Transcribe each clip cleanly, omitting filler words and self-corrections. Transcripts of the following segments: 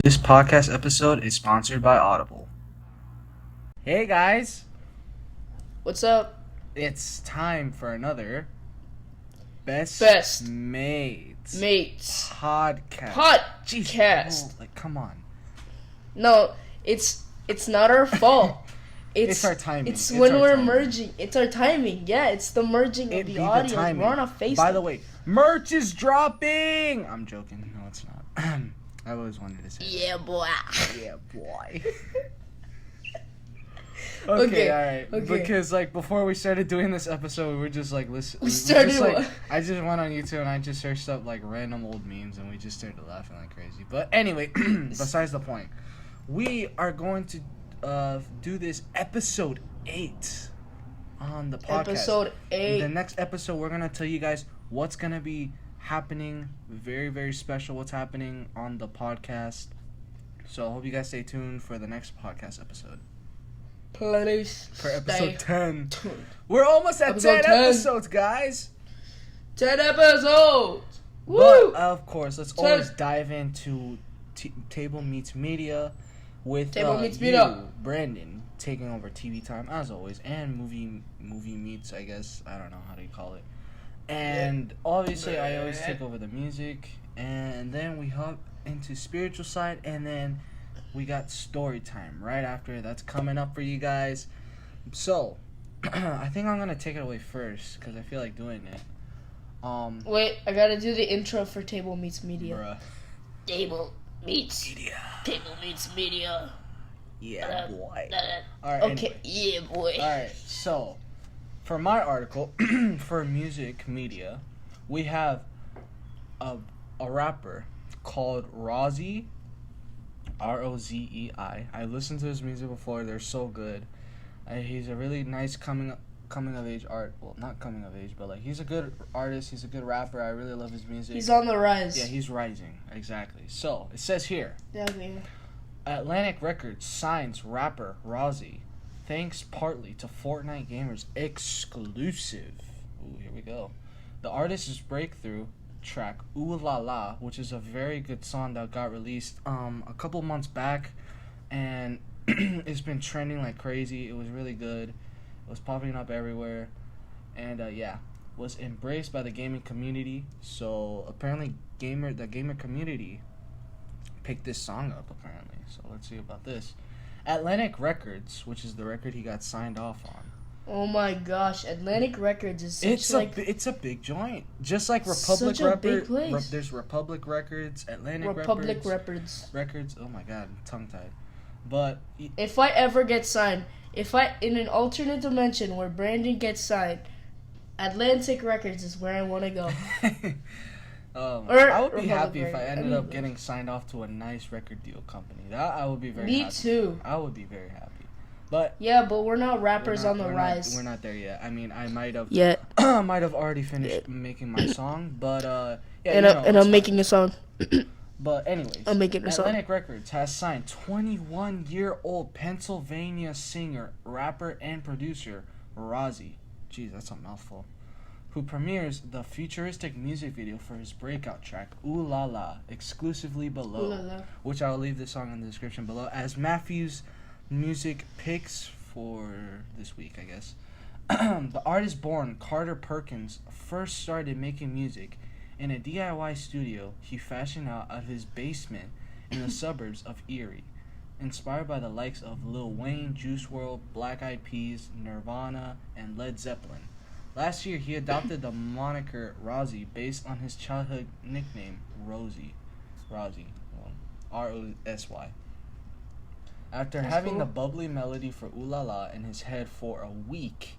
This podcast episode is sponsored by Audible. Hey guys, What's up? it's time for another Best Mates Mates podcast. Jeez, podcast. come on. No, it's not our fault. It's our timing. It's when we're merging. It's our timing. Yeah, it's the merging of the audio. We're on a Facebook. By the way, merch is dropping. I'm joking. No, it's not. I always wanted to say. Yeah, boy. Yeah, boy. Okay, all right. okay. Because before we started doing this episode, we were just listen. I just went on YouTube and I just searched up random old memes and we just started laughing like crazy. But anyway, besides the point, we are going to do this episode 8 on the podcast. Episode 8. The next episode, we're gonna tell you guys what's gonna be happening. Very, very special. What's happening on the podcast. So I hope you guys stay tuned for the next podcast episode. Please. For episode 10. tuned. We're almost at Episode 10 10. episodes, guys. 10 episodes. But, Woo! of course, let's 10. always dive into Table Meets Media with Table Meets you, Media. Brandon, taking over TV time, as always, and movie meets, I guess. I don't know how to call it. And obviously, I always take over the music. And then we hop into spiritual side, and then we got story time right after. That's coming up for you guys. So, I think I'm gonna take it away first because I feel like doing it. Wait, I gotta do the intro for Table Meets Media. Bruh. Table Meets Media. Table Meets Media. Yeah, boy. All right. Okay, Anyway. yeah, boy. All right. So, for my article for music media, we have a rapper called Rozei. Rozei. I listened to his music before. They're so good. He's a really nice coming of age art. Well, not coming of age, but he's a good artist. He's a good rapper. I really love his music. He's on the rise. Yeah, he's rising. Exactly. So it says here, Yeah, man. Atlantic Records signs rapper Rozei, thanks partly to Fortnite gamers exclusive. Ooh, here we go. The artist's breakthrough track Ooh La La, which is a very good song that got released a couple months back, and it's been trending like crazy. It was really good. It was popping up everywhere, and was embraced by the gaming community. So apparently the gamer community picked this song up apparently. So let's see about this. Atlantic Records, which is the record he got signed off on. Oh my gosh, Atlantic Records is such It's a big joint. Just like Republic such a big place. There's Republic Records, Atlantic Republic Records. Oh my god, tongue tied. But if I ever get signed, in an alternate dimension where Brandon gets signed, Atlantic Records is where I want to go. I would be Republic happy if I Records. ended up getting signed off to a nice record deal company. That I would be very Me happy. too. I would be very happy. But Yeah, but we're not rappers on the rise. We're not there yet. I mean, I might have Yet. might have already finished making my song, but yeah. And I'm making a song. But anyways, I'm making a song. Atlantic Records has signed 21-year-old Pennsylvania singer, rapper, and producer Rozei. Jeez, that's a mouthful. Who premieres the futuristic music video for his breakout track Ooh La La exclusively below, Ooh La La. which I will leave the song in the description below as Matthew's music picks for this week, I guess. The artist born Carter Perkins first started making music in a DIY studio he fashioned out of his basement in the suburbs of Erie, inspired by the likes of Lil Wayne, Juice WRLD, Black Eyed Peas, Nirvana, and Led Zeppelin. Last year, he adopted the moniker Rozei based on his childhood nickname, Rozei, R-O-S-Y. After That's having cool. the bubbly melody for Ooh La La in his head for a week,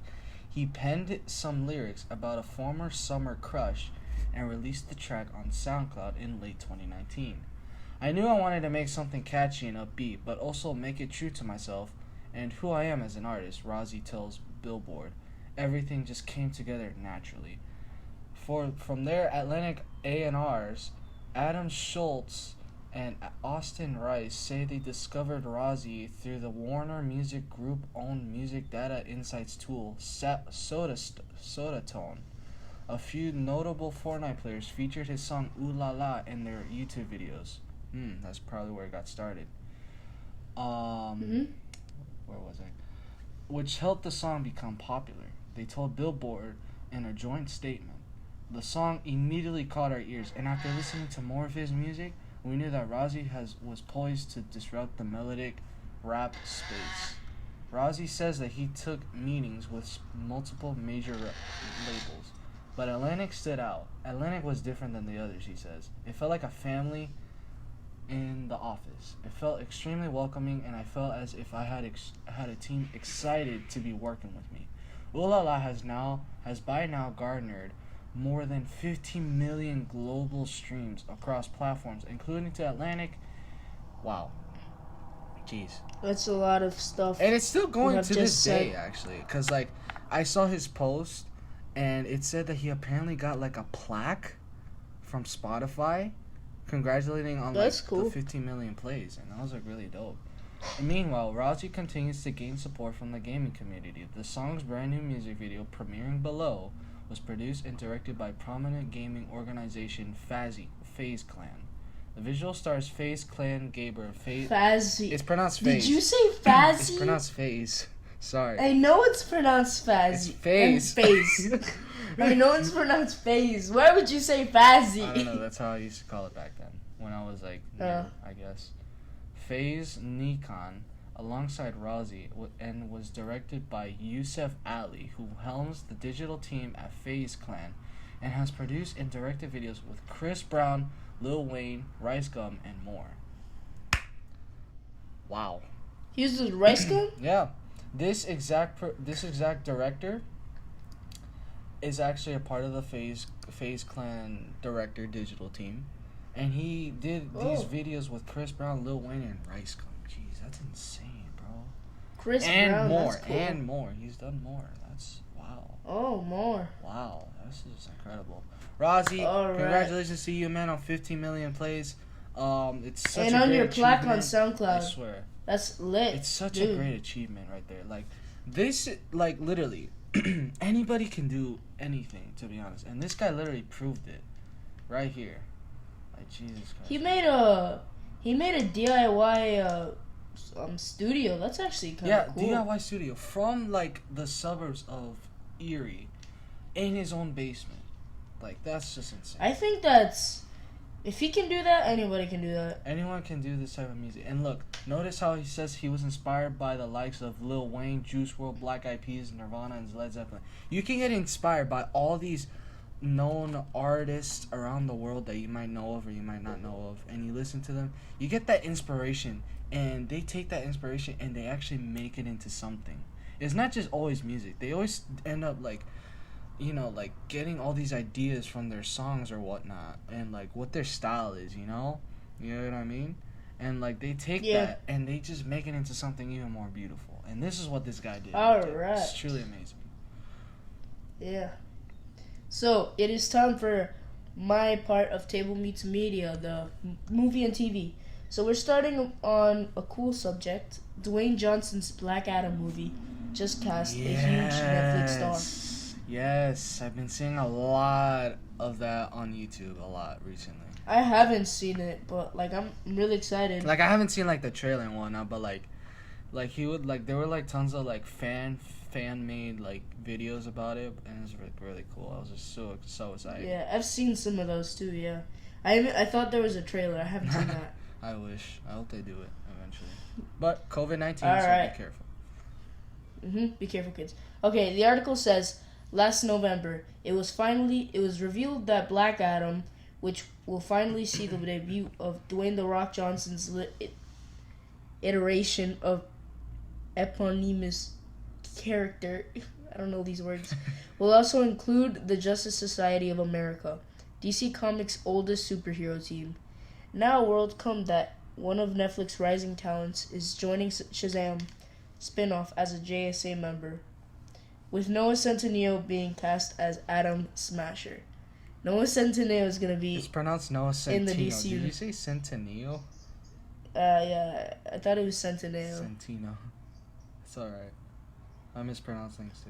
he penned some lyrics about a former summer crush and released the track on SoundCloud in late 2019. I knew I wanted to make something catchy and upbeat, but also make it true to myself and who I am as an artist, Rozei tells Billboard. Everything just came together naturally. From there, Atlantic A&Rs, Adam Schultz and Austin Rice say they discovered Rozei through the Warner Music Group-owned music data insights tool, Sodatone. A few notable Fortnite players featured his song Ooh La La in their YouTube videos. That's probably where it got started. Mm-hmm. Where was I? Which helped the song become popular. They told Billboard in a joint statement. The song immediately caught our ears, and after listening to more of his music, we knew that Rozei was poised to disrupt the melodic rap space. Rozei says that he took meetings with multiple major labels, but Atlantic stood out. Atlantic was different than the others, he says. It felt like a family in the office. It felt extremely welcoming, and I felt as if I had a team excited to be working with me. Ooh La La has by now garnered more than 15 million global streams across platforms, including to Atlantic. Wow. Jeez. That's a lot of stuff. And it's still going to this day, actually. Because, like, I saw his post, and it said that he apparently got, like, a plaque from Spotify congratulating on, like, cool. the 15 million plays. And that was, like, really dope. And meanwhile, Rozei continues to gain support from the gaming community. The song's brand new music video, premiering below, was produced and directed by prominent gaming organization FaZe Clan. The visual stars FaZe Clan Gaber. FaZe. It's pronounced FaZe. Did you say FaZe? It's pronounced FaZe. Sorry. I know it's pronounced FaZe. It's FaZe. FaZe. I know it's pronounced FaZe. Why would you say FaZe? I don't know. That's how I used to call it back then. When I was like, new, I guess. FaZe Nikon, alongside Rozei, and was directed by Yusef Ali, who helms the digital team at FaZe Clan, and has produced and directed videos with Chris Brown, Lil Wayne, Rice Gum, and more. Wow. He uses Rice Gum? Yeah. This exact director is actually a part of the FaZe Clan director digital team. And he did these videos with Chris Brown, Lil Wayne, and Rice Gum. Jeez, that's insane, bro. Chris and Brown, more, that's cool. And more. He's done more. That's wow. Oh, more. Wow, this is incredible. Rozei, congratulations to you, man, on 15 million plays. It's such and a on great your plaque on achievement. SoundCloud. I swear. That's lit. It's such dude. a great achievement right there. Like this, like literally, anybody can do anything, to be honest. And this guy literally proved it, right here. Like Jesus Christ. He made a DIY studio. That's actually kind of cool. Yeah, DIY studio from like the suburbs of Erie, in his own basement. Like that's just insane. I think that's. If he can do that, anybody can do that. Anyone can do this type of music. And look, notice how he says he was inspired by the likes of Lil Wayne, Juice WRLD, Black Eyed Peas, Nirvana, and Led Zeppelin. You can get inspired by all these known artists around the world that you might know of or you might not know of. And you listen to them, you get that inspiration. And they take that inspiration and they actually make it into something. It's not just always music. They always end up like... you know, like, getting all these ideas from their songs or whatnot, and, like, what their style is, you know? You know what I mean? And, like, they take that, and they just make it into something even more beautiful. And this is what this guy did. Alright. It's truly amazing. Yeah. So, it is time for my part of Table Meets Media, the movie and TV. So, we're starting on a cool subject. Dwayne Johnson's Black Adam movie just cast a huge Netflix star. Yes, I've been seeing a lot of that on YouTube recently. I haven't seen it, but like I'm really excited. Like I haven't seen like the trailer and whatnot, but like he would like there were like tons of like fan made like videos about it, and it was really cool. I was just so excited. Yeah, I've seen some of those too. Yeah, I thought there was a trailer. I haven't seen that. I wish. I hope they do it eventually. But COVID-19, so right. Be careful. Be careful, kids. Okay, the article says. Last November, it was revealed that Black Adam, which will finally see the debut of Dwayne "The Rock" Johnson's iteration of eponymous character, I don't know these words, will also include the Justice Society of America, DC Comics' oldest superhero team. Now word come that one of Netflix rising talents is joining Shazam spin-off as a JSA member, with Noah Centineo being cast as Atom Smasher. Noah Centineo is going to be... It's pronounced Noah Centineo. In the DC. Did you say Centineo? Yeah, I thought it was Centineo. Centino. It's alright. I mispronounce things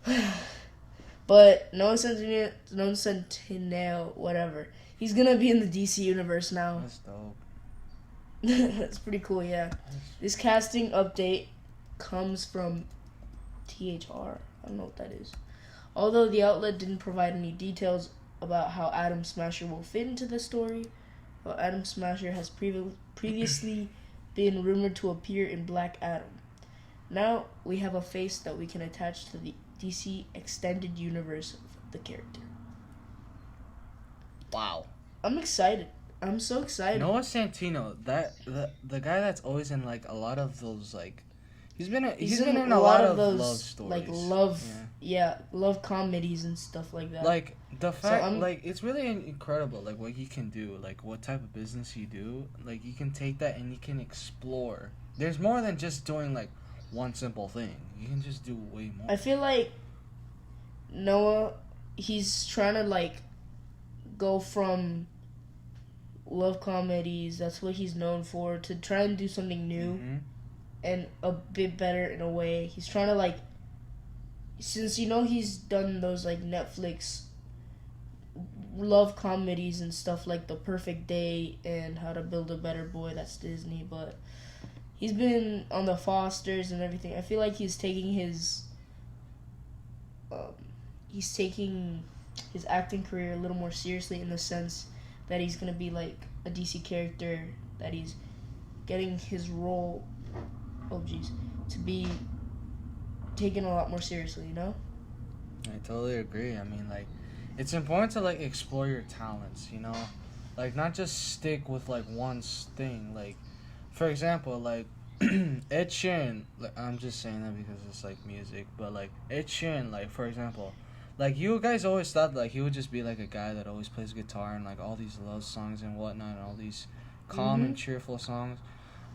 too. But Noah Centineo, whatever. He's gonna be in the DC universe now. That's dope. That's pretty cool, yeah. This casting update comes from THR. I don't know what that is. Although the outlet didn't provide any details about how Atom Smasher will fit into the story, Atom Smasher has previously been rumored to appear in Black Adam. Now we have a face that we can attach to the DC extended universe of the character. Wow. I'm excited. I'm so excited. Noah Centineo, the guy that's always in like a lot of those like, he's been in a lot of those love stories, like love comedies and stuff like that. Like the fact, like it's really incredible, like what he can do, like what type of business he do. Like you can take that and you can explore. There's more than just doing like one simple thing. You can just do way more. I feel like Noah, he's trying to like go from love comedies, that's what he's known for, to try and do something new and a bit better in a way. He's trying to like, since he's done those like Netflix love comedies and stuff like The Perfect Day and How to Build a Better Boy, that's Disney, but he's been on the Fosters and everything. I feel like he's taking his acting career a little more seriously, in the sense that he's going to be like a DC character, that he's getting his role, to be taken a lot more seriously, you know? I totally agree. I mean, like, it's important to, like, explore your talents, you know? Like, not just stick with, like, one thing. Like, for example, like, Ed Sheeran, like, I'm just saying that because it's, like, music, but, like, Ed Sheeran, like, for example, like, you guys always thought, like, he would just be, like, a guy that always plays guitar and, like, all these love songs and whatnot and all these calm and cheerful songs.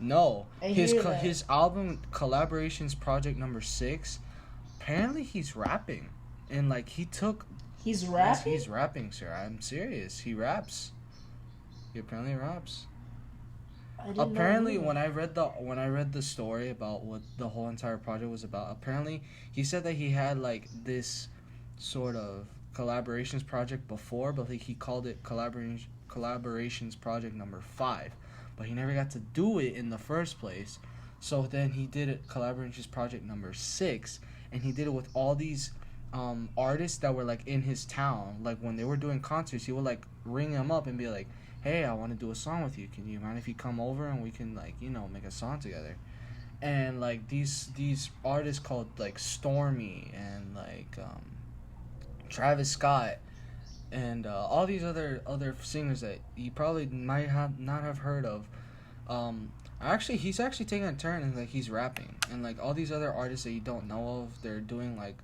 No. His album, Collaborations Project number 6, apparently he's rapping. And, like, He's rapping? He's rapping, sir. I'm serious. He raps. He apparently raps. Apparently, when I read the story about what the whole entire project was about, apparently he said that he had, like, this sort of collaborations project before, but like he called it collaborations project number 5, but he never got to do it in the first place. So then he did it collaborations project number 6, and he did it with all these artists that were like in his town. Like when they were doing concerts, he would like ring them up and be like, hey, I want to do a song with you, can you mind if you come over and we can like, you know, make a song together. And like these artists called like Stormy and like Travis Scott and all these other singers that you probably might not have heard of. He's actually taking a turn and like he's rapping, and like all these other artists that you don't know of, they're doing like,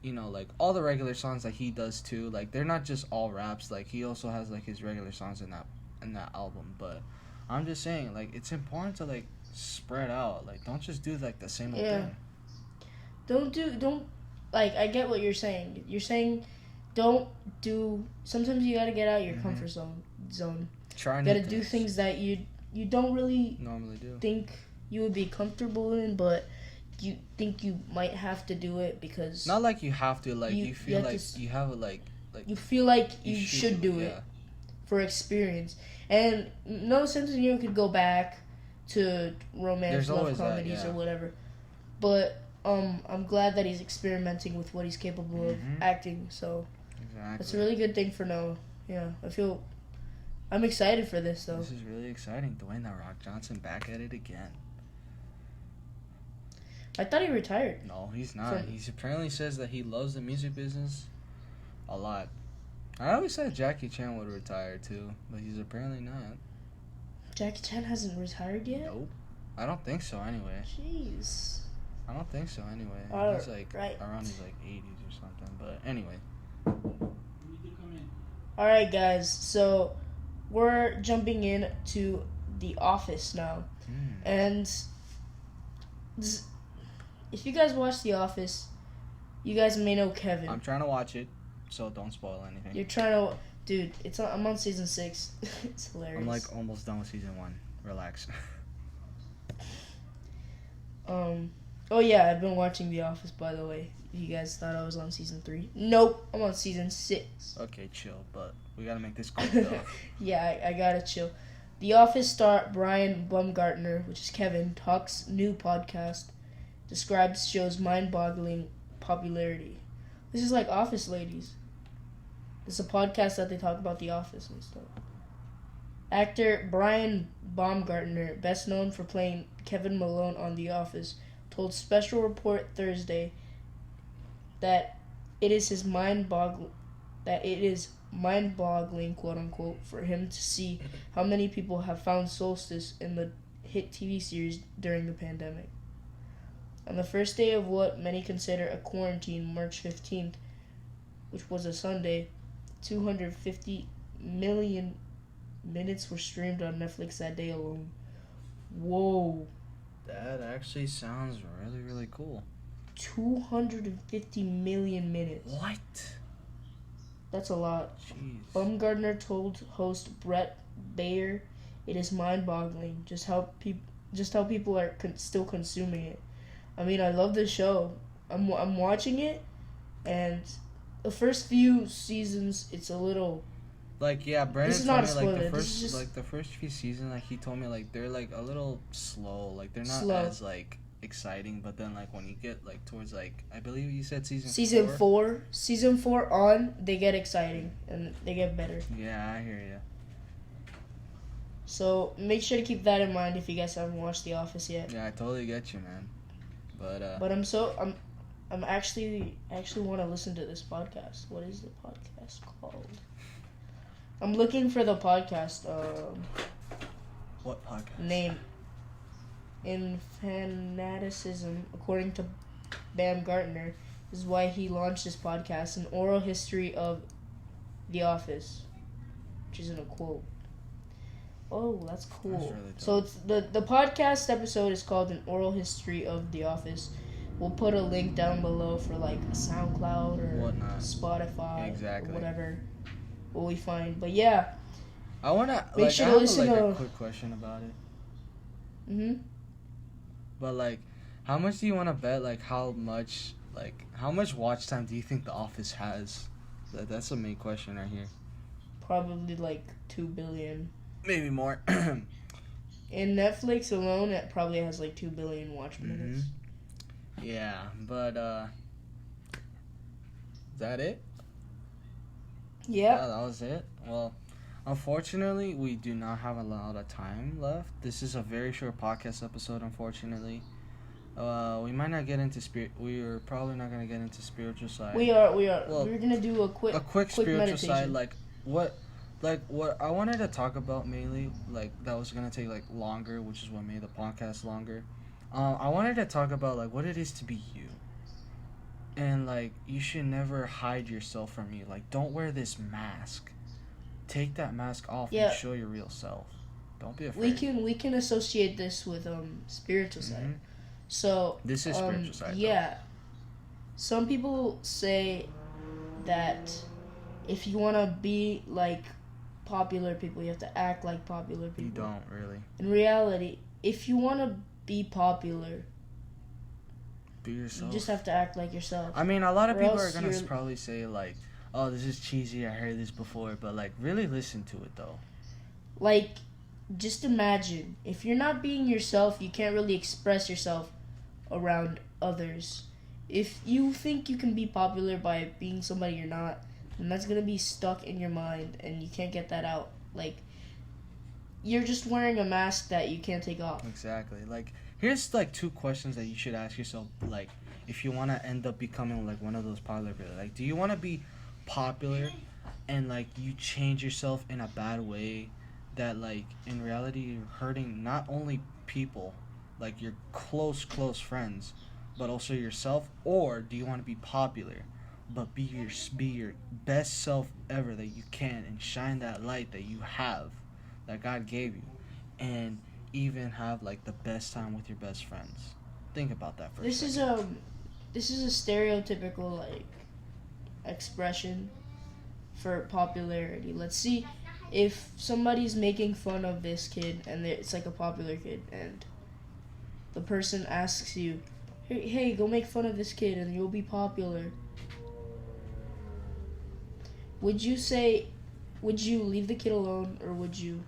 you know, like all the regular songs that he does too. Like they're not just all raps. Like he also has like his regular songs in that album. But I'm just saying, like it's important to like spread out. Like don't just do like the same old thing. Don't like, I get what you're saying. You're saying don't do, sometimes you gotta get out of your comfort zone. Try you gotta do things that you don't really normally do, think you would be comfortable in, but you think you might have to do it because not like you have to, like you feel like you have a like you feel like you should do it for experience. And no sense in you could go back to romance, love comedies or whatever, but I'm glad that he's experimenting with what he's capable of acting. So that's a really good thing for Noah. Yeah, I'm excited for this though. This is really exciting. Dwayne "The Rock" Johnson back at it again. I thought he retired. No, he's not. He apparently says that he loves the music business a lot. I always said Jackie Chan would retire too, but he's apparently not. Jackie Chan hasn't retired yet? Nope. I don't think so anyway. Jeez. I don't think so anyway. He's like around his like 80s or something. But anyway. Alright guys, so we're jumping in to The Office now. And if you guys watch The Office, you guys may know Kevin. I'm trying to watch it, so don't spoil anything. You're trying to... Dude, I'm on season 6. It's hilarious. I'm like almost done with season 1. Relax. Oh yeah, I've been watching The Office, by the way. You guys thought I was on season 3? Nope, I'm on season 6. Okay, chill, but we gotta make this quick though. Yeah, I gotta chill. The Office star Brian Baumgartner, which is Kevin, talks new podcast, describes show's mind-boggling popularity. This is like Office Ladies. It's a podcast that they talk about The Office and stuff. Actor Brian Baumgartner, best known for playing Kevin Malone on The Office, told Special Report Thursday that it is mind-boggling, quote unquote, for him to see how many people have found solace in the hit TV series during the pandemic. On the first day of what many consider a quarantine, March 15th, which was a Sunday, 250 million minutes were streamed on Netflix that day alone. Whoa. That actually sounds really, really cool. 250 million minutes. What? That's a lot. Jeez. Baumgartner told host Brett Bayer, "It is mind-boggling just how people are still consuming it." I mean, I love this show. I'm watching it, and the first few seasons, it's a little. Like, yeah, Brandon This is told not me a like spoiler. the This is just the first few seasons, like he told me like they're like a little slow, like they're not slow. as like exciting. But then like when you get like towards like I believe you said season season 4 on, they get exciting and they get better. Yeah, I hear you. So make sure to keep that in mind if you guys haven't watched The Office yet. Yeah, I totally get you, man. But I'm actually want to listen to this podcast. What is the podcast called? I'm looking for the podcast what podcast? name. In fanaticism, according to Baumgartner, is why he launched this podcast, an oral history of The Office, which is in a quote. Oh, that's cool. That's really dope. So it's the podcast episode is called An Oral History of The Office. We'll put a link down below for like a SoundCloud or Whatnot. Spotify Exactly. or whatever what we find. But yeah. I wanna Make sure I to have listen like to- a quick question about it. But like, how much do you want to bet? Like, how much watch time do you think The Office has? That's the main question right here. Probably like 2 billion. Maybe more. In Netflix alone, it probably has like 2 billion watch minutes. Yeah, but is that it? Yeah. That was it. Well, unfortunately, we do not have a lot of time left. This is a very short podcast episode, unfortunately. We might not get into we are probably not gonna get into spiritual side. We are. Well, We're gonna do a quick spiritual meditation. side, like what I wanted to talk about mainly, like that was gonna take like longer, which is what made the podcast longer. I wanted to talk about like what it is to be you. And like you should never hide yourself from you. Like don't wear this mask. Take that mask off and show your real self. Don't be afraid. We can associate this with spiritual side. So this is spiritual side. Yeah. Though. Some people say that if you want to be like popular people, you have to act like popular people. You don't really. In reality, if you want to be popular, be yourself. You just have to act like yourself. I mean, a lot of people are gonna probably say like, "Oh, this is cheesy. I heard this before," but like, really listen to it though. Like, just imagine if you're not being yourself, you can't really express yourself around others. If you think you can be popular by being somebody you're not, then that's gonna be stuck in your mind, and you can't get that out. Like, you're just wearing a mask that you can't take off. Exactly. Like, here's like 2 questions that you should ask yourself. Like, if you want to end up becoming like one of those popular people, like, do you want to be popular, and like you change yourself in a bad way, that like in reality you're hurting not only people, like your close friends, but also yourself? Or do you want to be popular, but be your best self ever that you can, and shine that light that you have, that God gave you, and even have like the best time with your best friends? Think about that for a second. This is a stereotypical like expression for popularity. Let's see if somebody's making fun of this kid and it's like a popular kid, and the person asks you, Hey, go make fun of this kid and you'll be popular. Would you leave the kid alone, or would you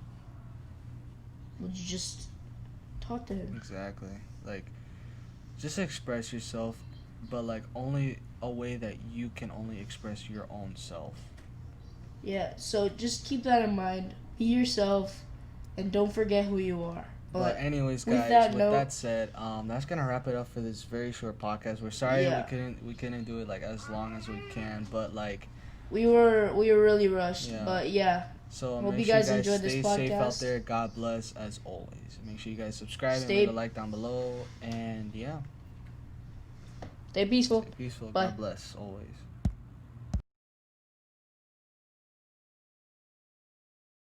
just talk to him? Exactly. Like, just express yourself, but like only a way that you can only express your own self. Yeah, so just keep that in mind. Be yourself, and don't forget who you are. But anyways, with guys, that said, that's gonna wrap it up for this very short podcast. We're sorry we couldn't do it like as long as we can, but like we were really rushed. Yeah. But yeah. So hope make you guys sure enjoyed this podcast. Stay safe out there. God bless as always. Make sure you guys subscribe and leave a like down below. And yeah. Stay peaceful. Stay peaceful. Bye. God bless always.